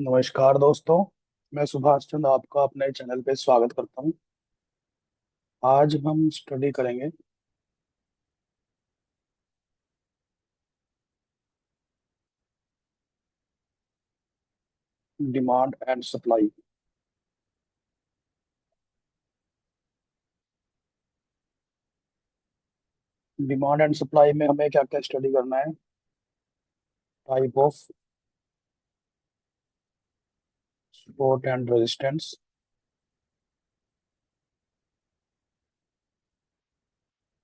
नमस्कार दोस्तों। मैं सुभाष चंद्र आपका अपने चैनल पे स्वागत करता हूँ। आज हम स्टडी करेंगे demand and supply. Demand and supply में हमें क्या क्या स्टडी करना है? Type of support and resistance,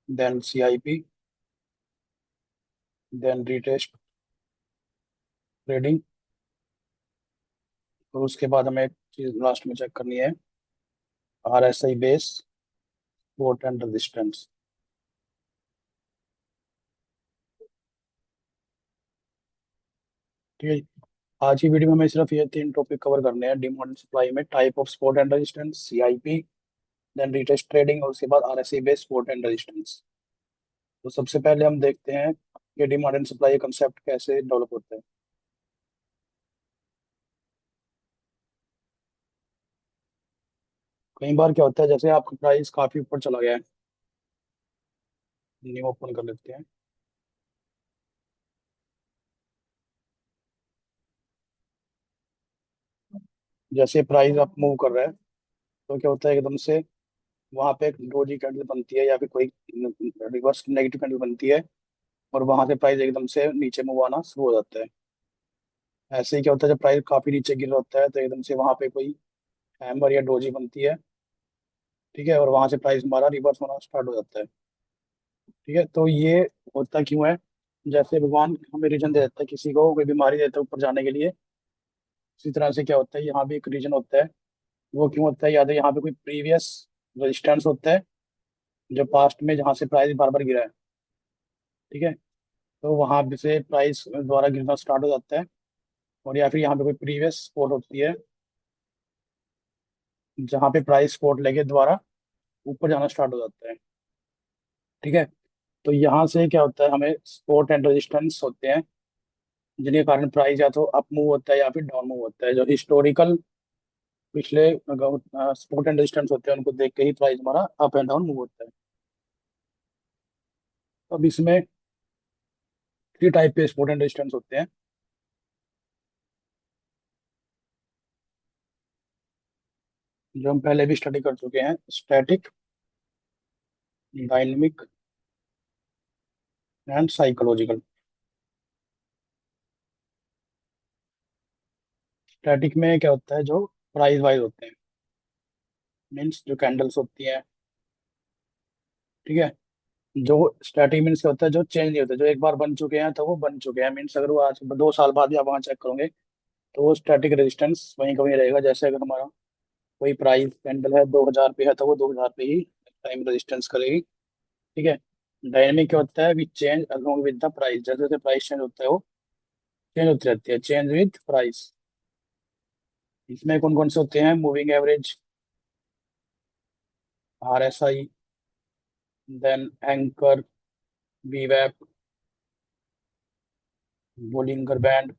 then CIP, then retest trading, और उसके बाद हमें एक चीज लास्ट में चेक करनी है, RSI base, support and resistance. ठीक है। आज की वीडियो में हमें सिर्फ ये तीन टॉपिक कवर करने हैं डिमांड एंड सप्लाई में: type of support and resistance, CIP, then retest trading, और उसके बाद RSI base, support and resistance. तो सबसे पहले हम देखते हैं कि डिमांड एंड सप्लाई कंसेप्ट कैसे डेवलप होता है। कई बार क्या होता है, जैसे आपका प्राइस काफी ऊपर चला गया है, न्यू ओपन कर लेते हैं। जैसे प्राइस आप मूव कर रहा है, तो क्या होता है, एकदम से वहां पे एक डोजी कैंडल बनती है या फिर कोई रिवर्स नेगेटिव कैंडल बनती है, और वहां से प्राइस एकदम से नीचे मूव आना शुरू हो जाता है। ऐसे ही क्या होता है, जब प्राइस काफी नीचे गिर होता है तो एकदम से वहां पे कोई हैमर या डोजी बनती है। ठीक है, और वहां से प्राइस हमारा रिवर्स होना स्टार्ट हो जाता है। ठीक है, तो ये होता क्यों है? जैसे भगवान हमें रीजन दे देता है, किसी को कोई बीमारी देता है ऊपर जाने के लिए, इसी तरह से क्या होता है, यहाँ भी एक रीजन होता है। वो क्यों होता है? याद है, यहाँ पे कोई प्रीवियस रेजिस्टेंस होता है जो पास्ट में जहाँ से प्राइस बार बार गिरा है। ठीक है, तो वहां पे से प्राइस दोबारा गिरना स्टार्ट हो जाता है, और या फिर यहाँ पे कोई प्रीवियस सपोर्ट होती है जहाँ पे प्राइस सपोर्ट लेके दोबारा ऊपर जाना स्टार्ट हो जाता है। ठीक है, तो यहाँ से क्या होता है, हमें सपोर्ट एंड रेजिस्टेंस होते हैं जिनके कारण प्राइस या तो अप मूव होता है या फिर डाउन मूव होता है। जो हिस्टोरिकल पिछले सपोर्ट एंड रेजिस्टेंस होते हैं, उनको देख के ही प्राइस हमारा अप एंड डाउन मूव होता है। तो अब इसमें थ्री टाइप के सपोर्ट एंड रेजिस्टेंस होते हैं, जो हम पहले भी स्टडी कर चुके हैं: static, dynamic and psychological. Static में क्या होता है, जो प्राइस वाइज होते हैं, मीन्स जो कैंडल्स होती हैं। ठीक है, जो स्टैटिक मीन्स क्या होता है, जो चेंज नहीं होता, जो एक बार बन चुके हैं तो वो बन चुके हैं। मीन्स अगर वो आज 2 साल बाद भी आप वहाँ चेक करोगे तो वो स्टैटिक रेजिस्टेंस वहीं का वहीं रहेगा। जैसे अगर हमारा कोई प्राइस कैंडल है 2,000 पे है, तो वो 2,000 पे ही टाइम रेजिस्टेंस करेगी। ठीक है। डायनेमिक क्या होता है, which change along with the price, जैसे जैसे प्राइस चेंज होता है वो चेंज होती रहती है, चेंज विद प्राइस। इसमें कौन कौन से होते हैं? Moving average, RSI, then anchor, वीवैप, बोलिंगर बैंड।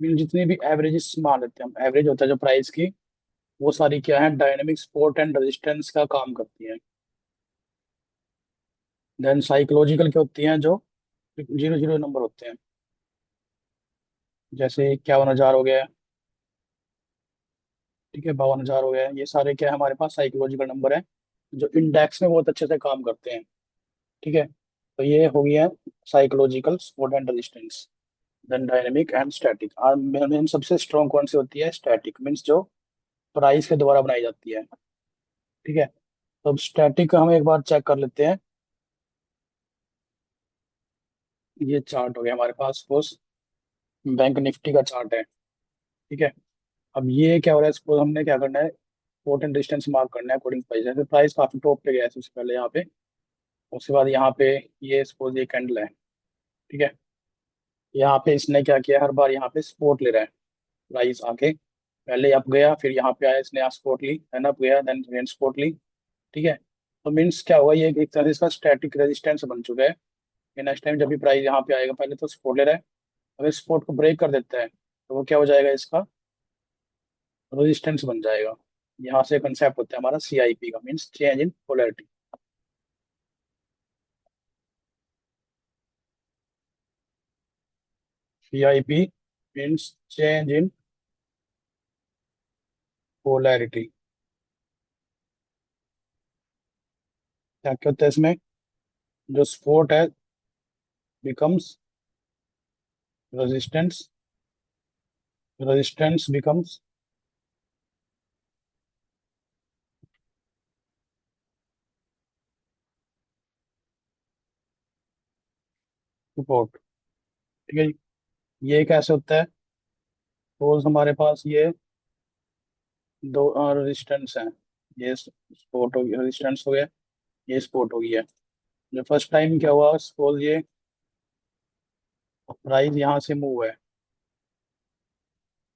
मीन जितनी भी एवरेजेस मान लेते हैं हम, एवरेज होता है जो प्राइस की, वो सारी क्या है, डायनेमिक सपोर्ट एंड रेजिस्टेंस का काम करती हैं। देन साइकोलॉजिकल क्या होती हैं, जो जीरो जीरो नंबर होते हैं, जैसे 51,000 हो गया। ठीक है, 52,000 हो गया। ये सारे क्या है, हमारे पास साइकोलॉजिकल नंबर है जो इंडेक्स में बहुत अच्छे से काम करते हैं। ठीक है, तो ये हो गया psychological support and resistance. Then dynamic and static. और मेन सबसे स्ट्रॉन्ग कौन सी होती है? स्टैटिक, मीन्स जो प्राइस के द्वारा बनाई जाती है। ठीक है, तो अब स्टैटिक का हम एक बार चेक कर लेते हैं। ये चार्ट हो गया हमारे पास, सपोज बैंक निफ्टी का चार्ट है। ठीक है, अब ये क्या हो रहा है, सपोज हमने क्या करना है, सपोर्ट एंड रेजिस्टेंस मार्क करना है अकॉर्डिंग प्राइस। जैसे प्राइस काफी टॉप पे गया है सबसे पहले यहाँ पे, उसके बाद यहाँ पे ये सपोज ये कैंडल है। ठीक है, यहाँ पे इसने क्या किया, हर बार यहाँ पे सपोर्ट ले रहा है प्राइस आके। पहले अप गया, फिर यहाँ पे आया, इसने यहाँ सपोर्ट ली, देन अप गया, देन सपोर्ट ली। ठीक है, तो मीन्स क्या हुआ, ये एक तरह से इसका स्टैटिक रेजिस्टेंस बन चुका है कि नेक्स्ट टाइम जब भी प्राइस यहाँ पे आएगा, पहले तो सपोर्ट ले रहा है, अगर सपोर्ट को ब्रेक कर देता है तो वो क्या हो जाएगा, इसका रेजिस्टेंस बन जाएगा। यहाँ से कंसेप्ट होता है हमारा CIP का, means change in polarity. CIP means change in polarity. क्या क्या होता है इसमें, जो स्पोर्ट है becomes resistance, resistance becomes support. ठीक है जी। ये कैसे होता है, सपोज हमारे पास ये दो रेजिस्टेंस हैं, ये सपोर्ट हो गया, रेजिस्टेंस हो गया, ये सपोर्ट हो गया। जो फर्स्ट टाइम क्या हुआ, सपोज ये प्राइस यहाँ से मूव है,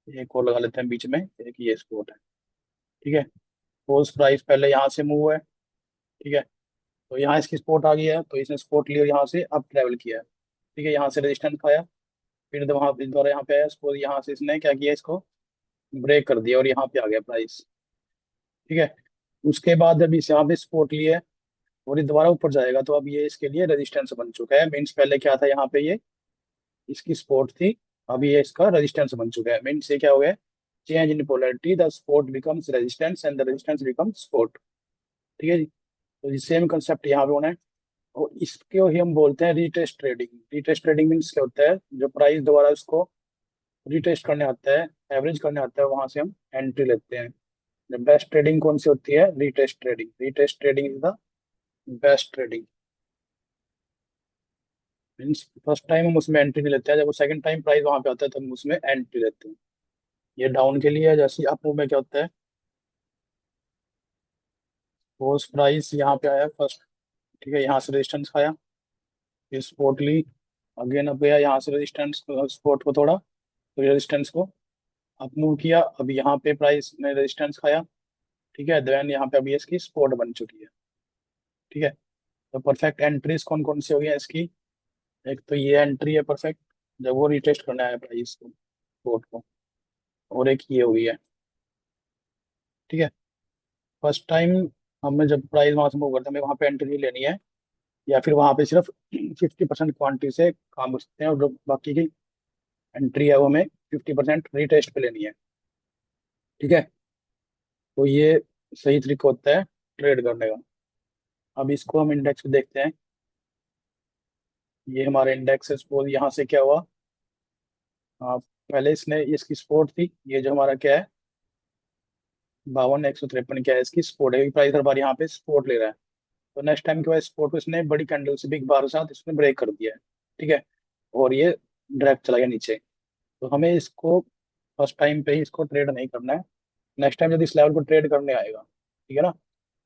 एक और लगा लेते हैं बीच में, एक ये सपोर्ट है। ठीक है, सपोज प्राइस पहले यहाँ से मूव है। ठीक है, तो यहाँ इसकी सपोर्ट आ गई है, तो इसने सपोर्ट लिया, यहाँ से अप ट्रेवल किया है। ठीक है, यहाँ से रेजिस्टेंस खाया, फिर वहां दोबारा यहाँ पे आया, सपोज यहाँ से इसने क्या किया, इसको ब्रेक कर दिया और यहाँ पे आ गया प्राइस। ठीक है, उसके बाद जब इस यहाँ पे सपोर्ट लिया है और ये दोबारा ऊपर जाएगा, तो अब ये इसके लिए रेजिस्टेंस बन चुका है। मीन्स पहले क्या था, यहाँ पे ये इसकी सपोर्ट थी, अभी ये इसका रेजिस्टेंस बन चुका है। मीन्स ये क्या हो गया, change in polarity, the support becomes resistance and the resistance becomes support. ठीक है जी। तो ये सेम कंसेप्ट यहाँ पे होना है, और इसको ही हम बोलते हैं retest trading. Retest trading means क्या होता है, जो प्राइस दोबारा उसको रीटेस्ट करने आता है, एवरेज करने आता है, वहां से हम एंट्री लेते हैं। द बेस्ट ट्रेडिंग कौन सी होती है, retest trading. Retest trading is the best trading. Means first time हम उसमें एंट्री नहीं लेते हैं, जब वो सेकंड टाइम प्राइस वहां पे आता है तो हम उसमें एंट्री लेते हैं। ये डाउन के लिए है, जैसे अप मूव में क्या होता है, वो प्राइस यहाँ पे आया फर्स्ट। ठीक है, यहाँ से रेजिस्टेंस खाया, फिर सपोर्ट ली, अगेन अप गया, यहाँ से रेजिस्टेंस सपोर्ट को तोड़ा, तो रेजिस्टेंस को अप मूव किया, अब यहाँ पे प्राइस ने रेजिस्टेंस खाया। ठीक है, देन यहाँ पे अभी इसकी सपोर्ट बन चुकी है। ठीक है, तो परफेक्ट एंट्रीज कौन कौन सी हो गई है इसकी, एक तो ये एंट्री है परफेक्ट, जब वो रिटेस्ट करना है प्राइस को, सपोर्ट को, और एक ये हुई है। ठीक है, फर्स्ट टाइम हमें जब प्राइस वहां से मूव करते हैं, हमें वहां पे एंट्री नहीं लेनी है, या फिर वहां पे सिर्फ 50% क्वांटिटी से काम कर सकते हैं, और जो बाकी की एंट्री है वो हमें 50% रीटेस्ट पे लेनी है। ठीक है, तो ये सही तरीका होता है ट्रेड करने का। अब इसको हम इंडेक्स पे देखते हैं। ये हमारे इंडेक्स है, सपोज यहाँ से क्या हुआ, पहले इसने इसकी सपोर्ट थी, ये जो हमारा क्या है 52,153 क्या है, इसकी सपोर्ट है, प्राइस हर बार यहाँ पे सपोर्ट ले रहा है। तो नेक्स्ट टाइम क्या हुआ, सपोर्ट को इसने बड़ी कैंडल से बिग बार के साथ इसने ब्रेक कर दिया है। ठीक है, और ये डायरेक्ट चला गया नीचे। तो हमें इसको फर्स्ट टाइम पे ही इसको ट्रेड नहीं करना है, नेक्स्ट टाइम यदि इस लेवल को ट्रेड करने आएगा, ठीक है ना,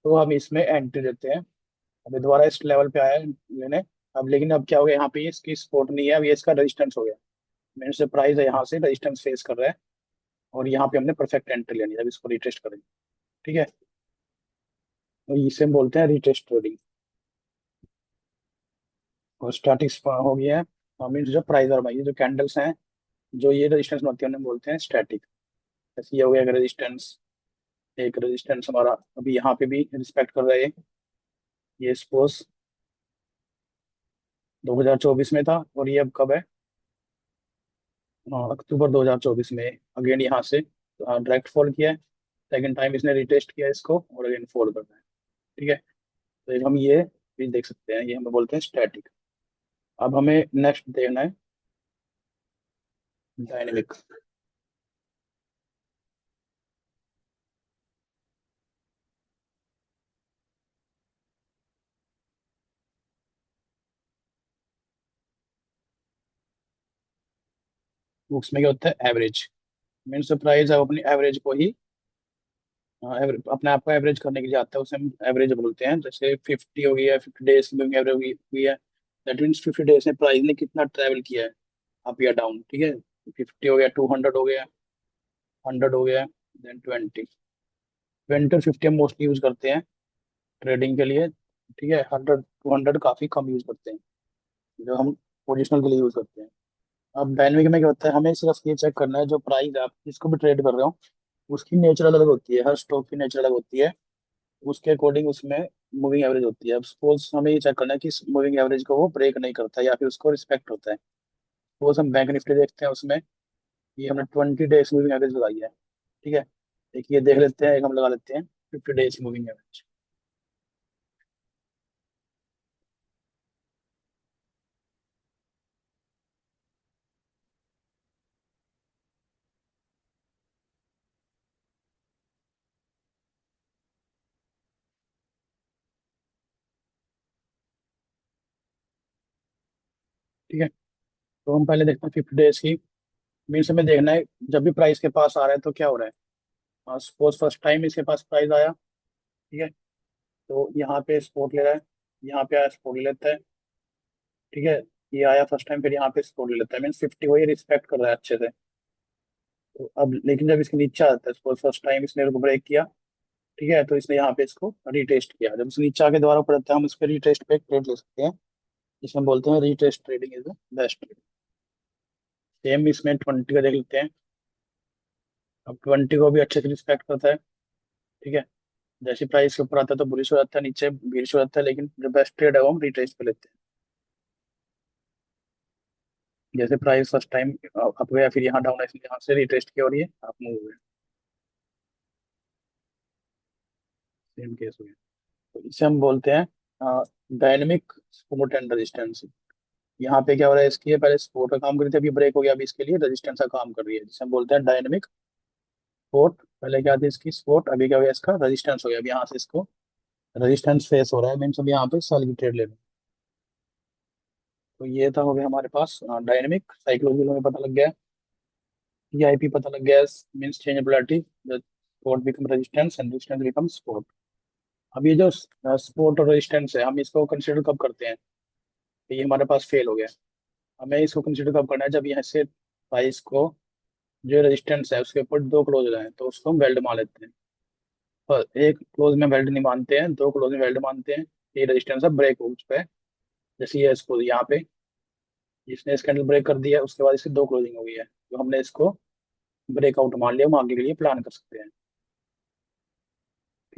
तो हम इसमें एंट्री देते हैं। अभी दोबारा इस लेवल पे आया है लेने, अब लेकिन अब क्या हो गया, यहाँ पे इसकी सपोर्ट नहीं है, अब ये इसका रेजिस्टेंस हो गया। मेरे से प्राइस है यहाँ से रेजिस्टेंस फेस कर रहा है, और यहाँ पे हमने परफेक्ट एंट्री लेनी है, अब इसको रिटेस्ट करेंगे। ठीक है, तो इसे हम बोलते हैं रिटेस्ट ट्रेडिंग। और स्टैटिक्स हो गया है, मीन्स जो प्राइस और भाई जो कैंडल्स हैं, जो ये रेजिस्टेंस बनती है उन्हें बोलते हैं स्टैटिक। जैसे ये हो गया रेजिस्टेंस, एक रेजिस्टेंस हमारा अभी यहाँ पे भी रिस्पेक्ट कर रहा है, ये सपोज 2024 में था, और ये अब कब है, अक्टूबर 2024 में अगेन यहाँ से डायरेक्ट फॉल किया है। सेकेंड टाइम इसने रिटेस्ट किया इसको, और अगेन फॉल करना है। ठीक है, तो हम ये भी देख सकते हैं, ये हमें बोलते हैं स्टैटिक। अब हमें नेक्स्ट देखना है डायनेमिक। उसमें क्या होता है, एवरेज। मीन्स प्राइस आप अपनी एवरेज को ही अपने आप को एवरेज करने के लिए आता है, उसे हम एवरेज बोलते हैं। जैसे 50 हो गया, 50 डेज की एवरेज हुई है, दैट मीन्स 50 डेज में प्राइस ने कितना ट्रैवल किया है, अप या डाउन। ठीक है, 50 हो गया, 200 हो गया, 100 हो गया, देन 20। 20 और 50 हम मोस्टली यूज करते हैं ट्रेडिंग के लिए। ठीक है, 100 200 काफी कम यूज करते हैं, जो हम पोजिशनल के लिए यूज करते हैं। अब डायनेमिक में क्या होता है, हमें सिर्फ ये चेक करना है जो प्राइस आप जिसको भी ट्रेड कर रहे हो उसकी नेचर अलग अलग होती है, हर स्टॉक की नेचर अलग होती है। उसके अकॉर्डिंग उसमें मूविंग एवरेज होती है। अब सपोज हमें ये चेक करना है कि मूविंग एवरेज को वो ब्रेक नहीं करता या फिर उसको रिस्पेक्ट होता है। सपोज हम बैंक निफ्टी देखते हैं, उसमें ये हमने 20 डेज मूविंग एवरेज लगाई है। ठीक है, एक ये देख लेते हैं, एक हम लगा लेते हैं 50 डेज मूविंग एवरेज। ठीक है, तो हम पहले देखते हैं 50 डेज की। मीन्स हमें देखना है जब भी प्राइस के पास आ रहा है तो क्या हो रहा है। सपोज फर्स्ट टाइम इसके पास प्राइस आया, ठीक है, तो यहाँ पे स्पॉट ले रहा है, यहाँ पे आया स्पॉट ले लेता है। ठीक है, ये आया फर्स्ट टाइम, फिर यहाँ पे स्पॉट ले लेता है, मीन्स 50 को ये रिस्पेक्ट कर रहा है अच्छे से। तो अब लेकिन जब इसके नीचे आता है, सपोज फर्स्ट टाइम इसने को ब्रेक किया, ठीक है, तो इसने यहाँ पे इसको रीटेस्ट किया। जब इसके नीचे आके दोबारा ऊपर आता है, हम इस पे रीटेस्ट पे एक ट्रेड ले सकते हैं, जिसमें बोलते हैं retest trading is the best trade. Same इसमें 20 का देख लेते हैं। अब 20 को भी अच्छे से रिस्पेक्ट करता है। ठीक है, जैसे प्राइस के ऊपर आता है तो बुलिश हो जाता है, नीचे बेरिश हो जाता है, लेकिन जो बेस्ट ट्रेड है वो हम रिट्रेस पे लेते हैं। जैसे प्राइस फर्स्ट टाइम अप गया, फिर यहाँ डाउन है, इसलिए यहाँ से रिट्रेस्ट किया और ये आप मूव हुए। सेम केस हो गया। तो इसे हम बोलते हैं डायनेमिक सपोर्ट एंड रेजिस्टेंस। यहाँ पे क्या हो रहा है, इसकी ये पहले सपोर्ट का काम कर रही थी, अभी ब्रेक हो गया, अभी इसके लिए रेजिस्टेंस का काम कर रही है, जिसे हम बोलते हैं डायनेमिक सपोर्ट। पहले क्या थी इसकी सपोर्ट, अभी क्या हो गया इसका रेजिस्टेंस हो गया। अभी यहाँ से इसको रेजिस्टेंस फेस हो रहा है, मीन्स अभी यहाँ पे सेल की ट्रेड ले लो। तो ये था हो गया हमारे पास डायनेमिक। साइकोलॉजी हमें पता लग गया, ईआईपी पता लग गया, means change polarity, support become resistance and resistance become support. अब ये जो सपोर्ट और रेजिस्टेंस है, हम इसको कंसीडर कब करते हैं, तो ये हमारे पास फेल हो गया। हमें इसको कंसीडर कब करना है, जब यहाँ से प्राइस को जो रेजिस्टेंस है उसके ऊपर दो क्लोज हो जाए तो उसको हम वेल्ड मान लेते हैं। पर एक क्लोज में वेल्ड नहीं मानते हैं, दो क्लोज में वेल्ड मानते हैं। ये रेजिस्टेंस है ब्रेक हो उस पर, जैसे ये इसको यहाँ पे जिसने इस कैंडल ब्रेक कर दिया उसके बाद इसकी दो क्लोजिंग हो गई है, तो हमने इसको ब्रेकआउट मान लिया, हम आगे के लिए प्लान कर सकते हैं।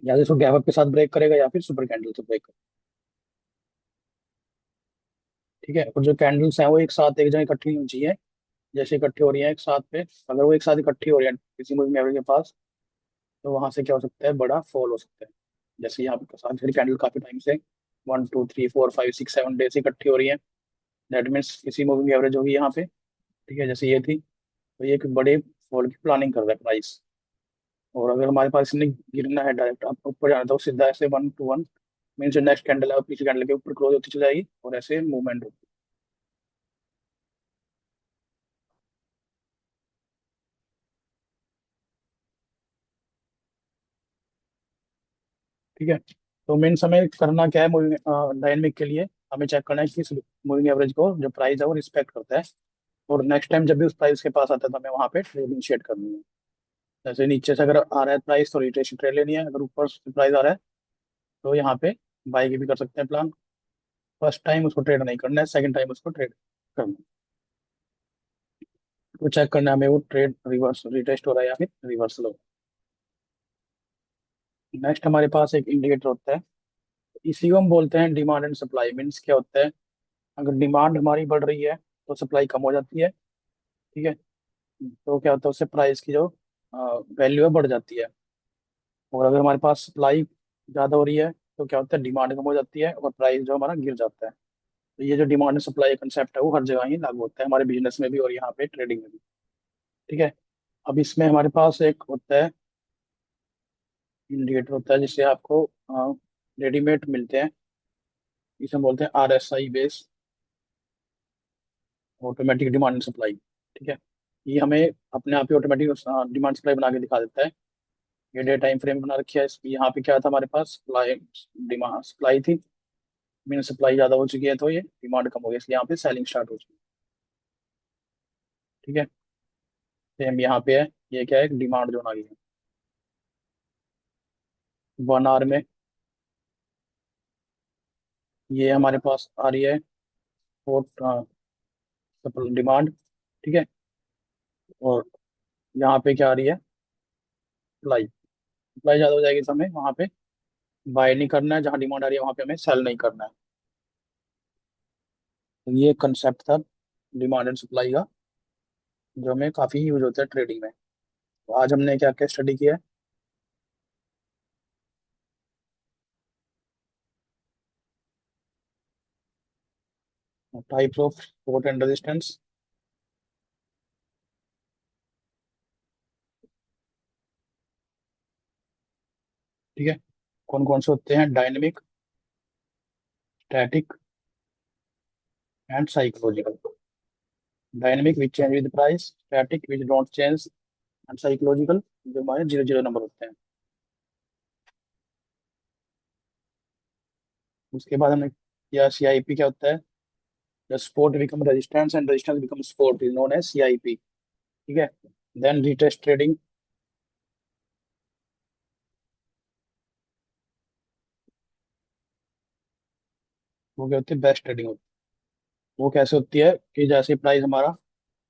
या तो इसको गैप अप के साथ ब्रेक करेगा या फिर सुपर कैंडल से ब्रेक करेगा। ठीक है, और जो कैंडल्स हैं वो एक साथ एक जगह इकट्ठी नहीं होनी चाहिए। जैसे इकट्ठी हो रही है एक साथ पे, अगर वो एक साथ इकट्ठी हो रही है किसी मूविंग एवरेज के पास, तो वहां से क्या हो सकता है, बड़ा फॉल हो सकता है। जैसे यहाँ पे साथ कैंडल काफी टाइम से 1 2 3 4 5 6 7 डेज इकट्ठी हो रही है, दैट मीन्स किसी मूविंग एवरेज होगी यहाँ पे। ठीक है, जैसे ये थी, तो ये एक बड़े फॉल की प्लानिंग कर रहा है प्राइस। और अगर हमारे पास इसने गिरना है डायरेक्ट, आप ऊपर जाना तो सीधा ऐसे 1 to 1, मीन्स जो नेक्स्ट कैंडल है वो पिछले कैंडल के ऊपर क्लोज होती चली जाएगी और ऐसे मूवमेंट होगी। ठीक है, तो मीन्स हमें करना क्या है, मूविंग डायनेमिक के लिए हमें चेक करना है कि किस मूविंग एवरेज को जो प्राइस है वो रिस्पेक्ट करता है। और नेक्स्ट टाइम जब भी उस प्राइस के पास आता है तो हमें वहाँ पे ट्रेड इनिशिएट करनी है। जैसे नीचे से अगर आ रहा है प्राइस तो रिट्रेस ट्रेड लेनी है, अगर ऊपर से प्राइस आ रहा है तो यहाँ पे बाई की भी कर सकते हैं प्लान। फर्स्ट टाइम उसको ट्रेड नहीं करना है, सेकंड टाइम उसको ट्रेड करना है। तो चेक करना है हमें वो ट्रेड रिवर्स रिटेस्ट हो रहा है या फिर रिवर्सल हो रहा है। नेक्स्ट हमारे पास एक इंडिकेटर होता है, इसी को हम बोलते हैं डिमांड एंड सप्लाई। मीन्स क्या होता है, अगर डिमांड हमारी बढ़ रही है तो सप्लाई कम हो जाती है। ठीक है, तो क्या होता है उससे प्राइस की जो वैल्यू है बढ़ जाती है। और अगर हमारे पास सप्लाई ज़्यादा हो रही है तो क्या होता है, डिमांड कम हो जाती है और प्राइस जो हमारा गिर जाता है। तो ये जो डिमांड एंड सप्लाई कंसेप्ट है वो हर जगह ही लागू होता है, हमारे बिजनेस में भी और यहाँ पे ट्रेडिंग में भी। ठीक है, अब इसमें हमारे पास एक होता है इंडिकेटर होता है जिससे आपको रेडीमेड मिलते हैं, इसे हम बोलते हैं RSI base, automatic demand and supply. ठीक है, ये हमें अपने आप ही ऑटोमेटिक डिमांड सप्लाई बना के दिखा देता है। ये डे टाइम फ्रेम बना रखी है यहाँ पे क्या था हमारे पास, सप्लाई डिमांड सप्लाई थी, मीन सप्लाई ज़्यादा हो चुकी है तो ये डिमांड कम हो गई, इसलिए यहाँ पे सेलिंग स्टार्ट हो चुकी है। ठीक है, सेम यहाँ पे है, ये क्या है, एक डिमांड जोन आ गई है। 1 आवर में ये हमारे पास आ रही है, फोर्थ डिमांड, ठीक है। और यहाँ पे क्या आ रही है, सप्लाई। सप्लाई ज्यादा हो जाएगी तो हमें वहाँ पे बाय नहीं करना है, जहाँ डिमांड आ रही है वहाँ पे हमें सेल नहीं करना है। तो ये कंसेप्ट था डिमांड एंड सप्लाई का, जो हमें काफी यूज होता है ट्रेडिंग में। तो आज हमने क्या क्या स्टडी किया है, types of support and resistance. ठीक है। कौन कौन से होते हैं, dynamic, static and psychological. Dynamic which change with price, static which don't change, and psychological जो हमारे जीरो जीरो नंबर होते हैं। उसके बाद हमने किया सीआईपी क्या होता है, the support become resistance and resistance become support is known as CIP. ठीक है। Then retest trading. वो क्या होती है, बेस्ट ट्रेडिंग होती है। वो कैसे होती है कि जैसे प्राइस हमारा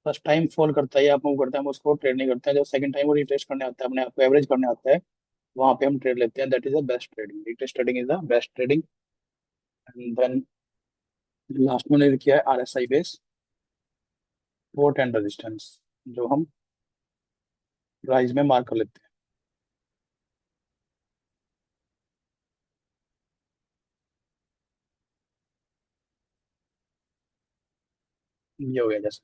फर्स्ट टाइम फॉल करता है या मूव करता है, हम उसको ट्रेड नहीं करते हैं। जब सेकंड टाइम वो रिटेस्ट करने आता है, अपने आप को एवरेज करने आता है, वहां पे हम ट्रेड लेते हैं। That is the best trading, retest trading is the best trading. And then last में ने किया है RSI base, support and resistance, जो हम प्राइस में मार्क कर लेते हैं। ये हो गया जैसे,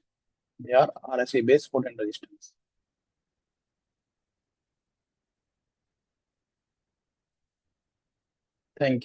they are RSI base, support and resistance. Thank you.